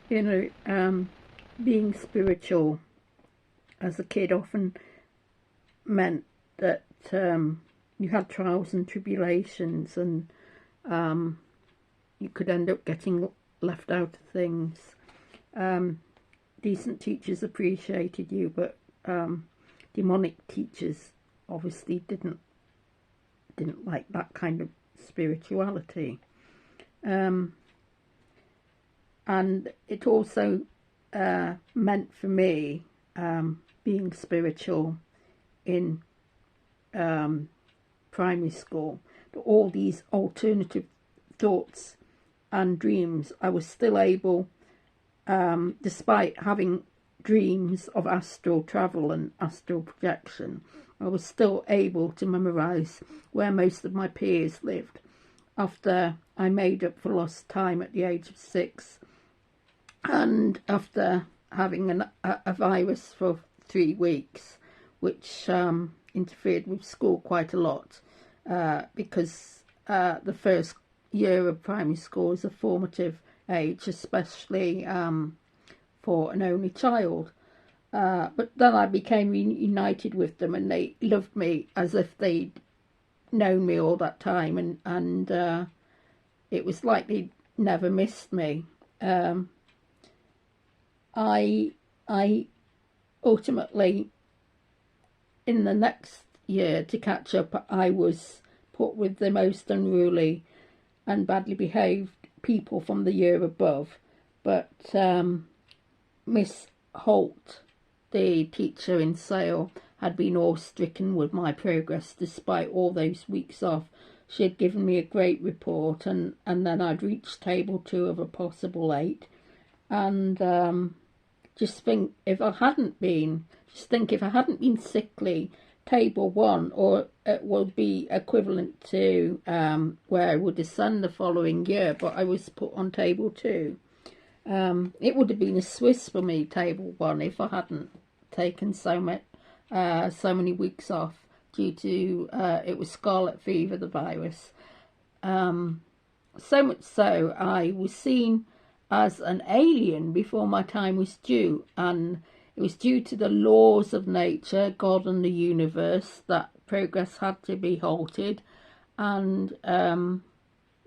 You know, being spiritual as a kid often meant that you had trials and tribulations, and um, you could end up getting left out of things. Um, Decent teachers appreciated you, but demonic teachers obviously didn't like that kind of spirituality. Um, and it also meant for me being spiritual in um, primary school, all these alternative thoughts and dreams, I was still able, despite having dreams of astral travel and astral projection, I was still able to memorise where most of my peers lived. After I made up for lost time at the age of 6, and after having a virus for 3 weeks, which interfered with school quite a lot, because the first year of primary school is a formative age, especially for an only child. But then I became reunited with them, and they loved me as if they'd known me all that time, and it was like they'd never missed me. Um, I I ultimately, in the next year, to catch up, I was put with the most unruly and badly behaved people from the year above. But Miss Holt, the teacher in Sale, had been awe-stricken with my progress despite all those weeks off. She had given me a great report, and then I'd reached table 2 of a possible 8. And just think if I hadn't been sickly, table 1, or it will be equivalent to where I would descend the following year, but I was put on table 2. It would have been a Swiss for me, table 1, if I hadn't taken so many weeks off due to it was scarlet fever, the virus. So much so, I was seen as an alien before my time was due, and it was due to the laws of nature, God and the universe, that progress had to be halted, and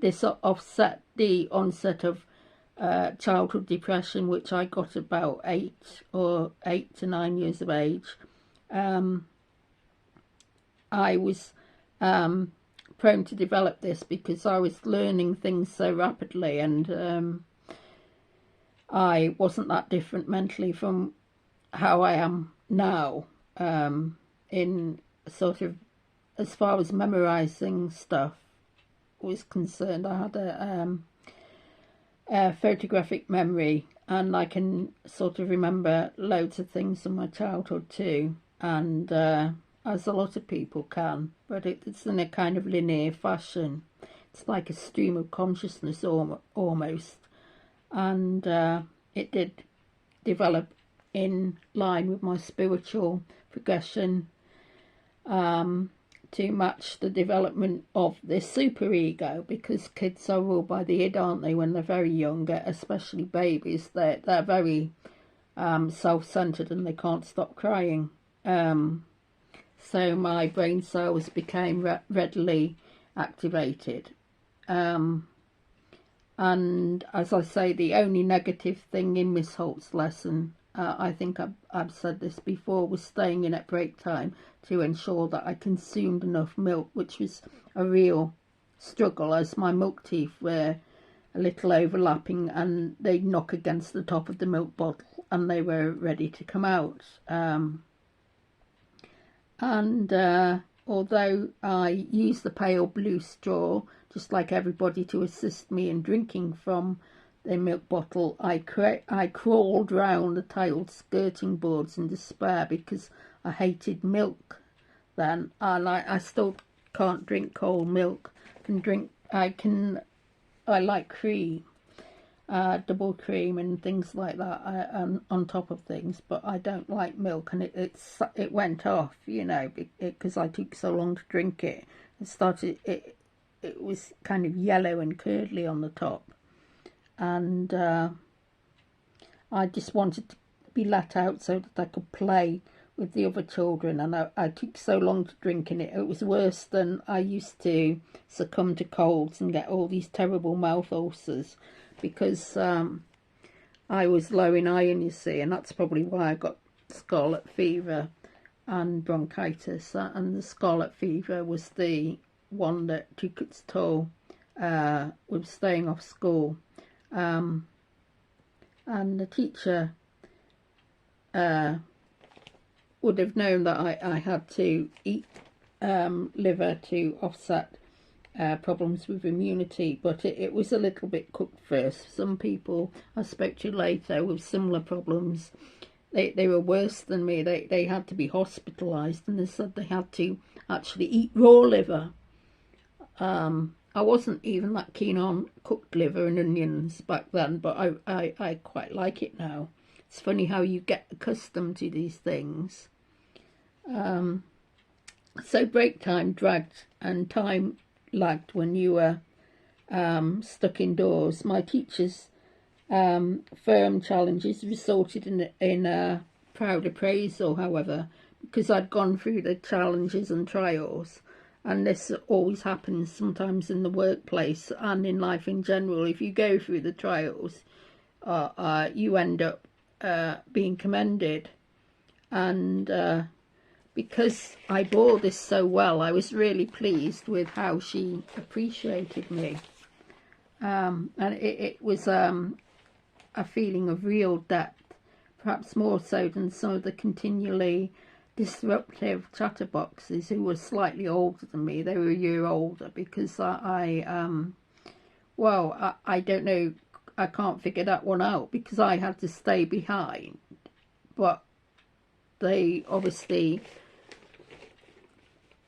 this offset the onset of childhood depression, which I got about 8 to 9 years of age. I was prone to develop this because I was learning things so rapidly, and I wasn't that different mentally from how I am now, in sort of, as far as memorizing stuff was concerned. I had a photographic memory, and I can sort of remember loads of things from my childhood too, and as a lot of people can, but it's in a kind of linear fashion. It's like a stream of consciousness almost, and it did develop in line with my spiritual progression, to match the development of the superego, because kids are ruled by the id, aren't they, when they're very young, especially babies. They're very self-centered, and they can't stop crying. So my brain cells became readily activated. And as I say, the only negative thing in Miss Holt's lesson, I think I've said this before, was staying in at break time to ensure that I consumed enough milk, which was a real struggle, as my milk teeth were a little overlapping, and they'd knock against the top of the milk bottle and they were ready to come out. And although I used the pale blue straw, just like everybody, to assist me in drinking from the milk bottle, I crawled round the tiled skirting boards in despair, because I hated milk then, and I still can't drink cold milk. I like cream, double cream and things like that, on top of things, but I don't like milk, and it went off, because I took so long to drink it. It was kind of yellow and curdly on the top, and I just wanted to be let out so that I could play with the other children, and I took so long to drinking it. It was worse than I used to succumb to colds and get all these terrible mouth ulcers, because I was low in iron, you see, and that's probably why I got scarlet fever and bronchitis. And the scarlet fever was the one that took its toll with staying off school. And the teacher would have known that I had to eat liver to offset problems with immunity, but it was a little bit cooked first. Some people I spoke to later with similar problems, they were worse than me. They had to be hospitalised, and they said they had to actually eat raw liver. I wasn't even that keen on cooked liver and onions back then, but I quite like it now. It's funny how you get accustomed to these things. So break time dragged and time lagged when you were stuck indoors. My teachers' firm challenges resulted in a proud appraisal, however, because I'd gone through the challenges and trials. And this always happens sometimes in the workplace and in life in general. If you go through the trials, you end up being commended. And because I bore this so well, I was really pleased with how she appreciated me. And it was a feeling of real depth, perhaps more so than some of the continually disruptive chatterboxes who were slightly older than me. They were a year older, because I don't know, I can't figure that one out, because I had to stay behind, but they obviously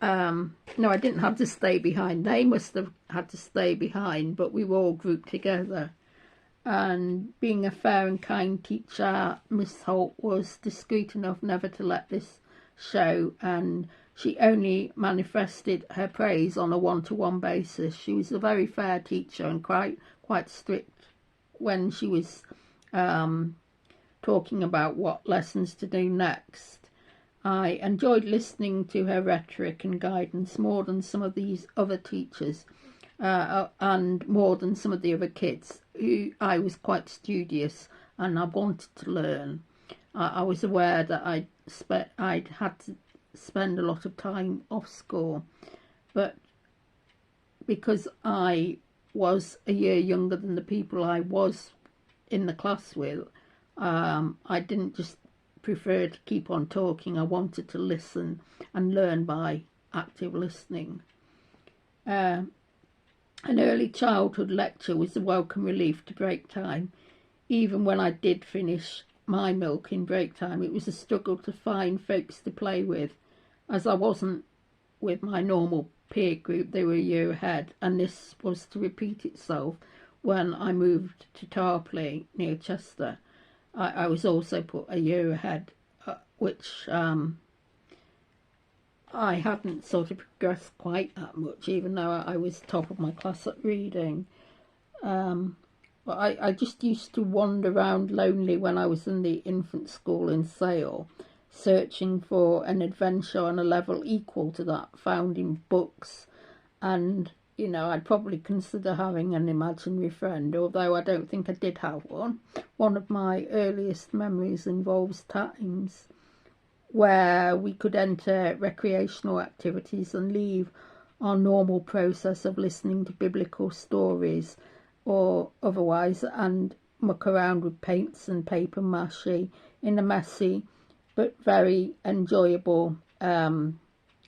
no, I didn't have to stay behind. They must have had to stay behind, but we were all grouped together. And being a fair and kind teacher, Miss Holt was discreet enough never to let this show, and she only manifested her praise on a one-to-one basis. She was a very fair teacher and quite strict when she was talking about what lessons to do next. I enjoyed listening to her rhetoric and guidance more than some of these other teachers, and more than some of the other kids. I was quite studious and I wanted to learn. I was aware that I'd had to spend a lot of time off school, but because I was a year younger than the people I was in the class with, I didn't just prefer to keep on talking. I wanted to listen and learn by active listening. An early childhood lecture was a welcome relief to break time. Even when I did finish my milk in break time, it was a struggle to find folks to play with, as I wasn't with my normal peer group. They were a year ahead, and this was to repeat itself when I moved to Tarpley near Chester. I was also put a year ahead, which I hadn't sort of progressed quite that much, even though I was top of my class at reading. But I just used to wander around lonely when I was in the infant school in Sale, searching for an adventure on a level equal to that found in books. And, you know, I'd probably consider having an imaginary friend, although I don't think I did have one. One of my earliest memories involves times where we could enter recreational activities and leave our normal process of listening to biblical stories or otherwise, and muck around with paints and paper mache in a messy but very enjoyable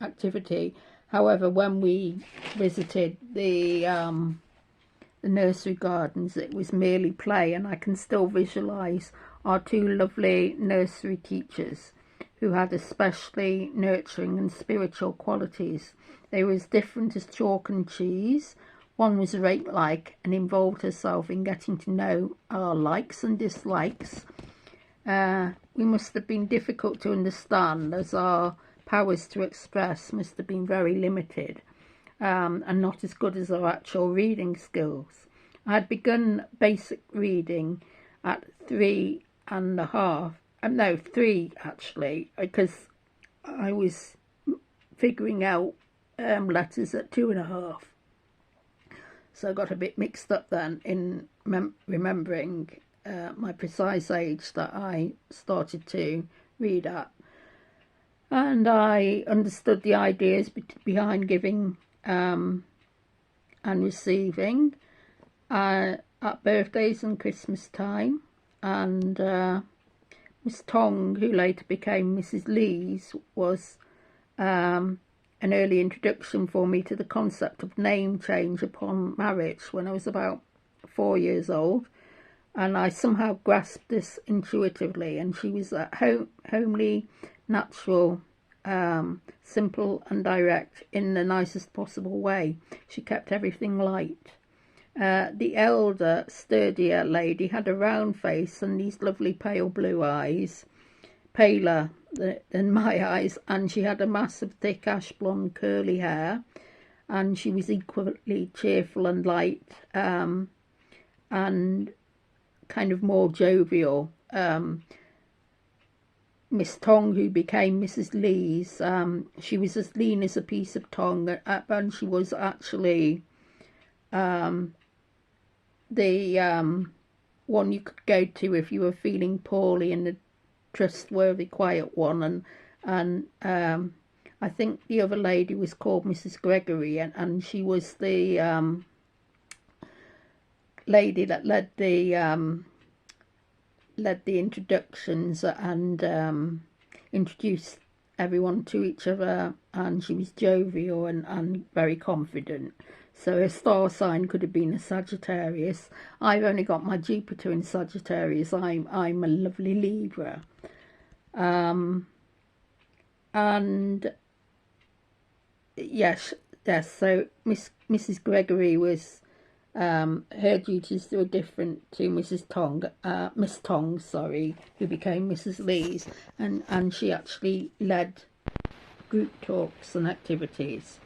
activity. However, when we visited the nursery gardens, it was merely play, and I can still visualise our two lovely nursery teachers who had especially nurturing and spiritual qualities. They were as different as chalk and cheese. One was rake-like and involved herself in getting to know our likes and dislikes. We must have been difficult to understand, as our powers to express must have been very limited, and not as good as our actual reading skills. I had begun basic reading at 3 and a half. No, 3 actually, because I was figuring out letters at 2.5. So I got a bit mixed up then in remembering my precise age that I started to read at. And I understood the ideas behind giving and receiving at birthdays and Christmas time. And Miss Tong, who later became Mrs. Lees, was an early introduction for me to the concept of name change upon marriage when I was about 4 years old. And I somehow grasped this intuitively, and she was homely, natural, simple and direct in the nicest possible way. She kept everything light. The elder, sturdier lady had a round face and these lovely pale blue eyes, paler than my eyes, and she had a mass of thick ash blonde curly hair, and she was equally cheerful and light, and kind of more jovial. Miss Tong, who became Mrs. Lees, she was as lean as a piece of tongue, and she was actually the one you could go to if you were feeling poorly, and a trustworthy, quiet one. And I think the other lady was called Mrs. Gregory, and she was the lady that led the introductions and introduced everyone to each other, and she was jovial and very confident. So her star sign could have been a Sagittarius. I've only got my Jupiter in Sagittarius. I'm a lovely Libra. And yes, so Mrs. Gregory was, her duties were different to Miss Tong, who became Mrs. Lees, and she actually led group talks and activities.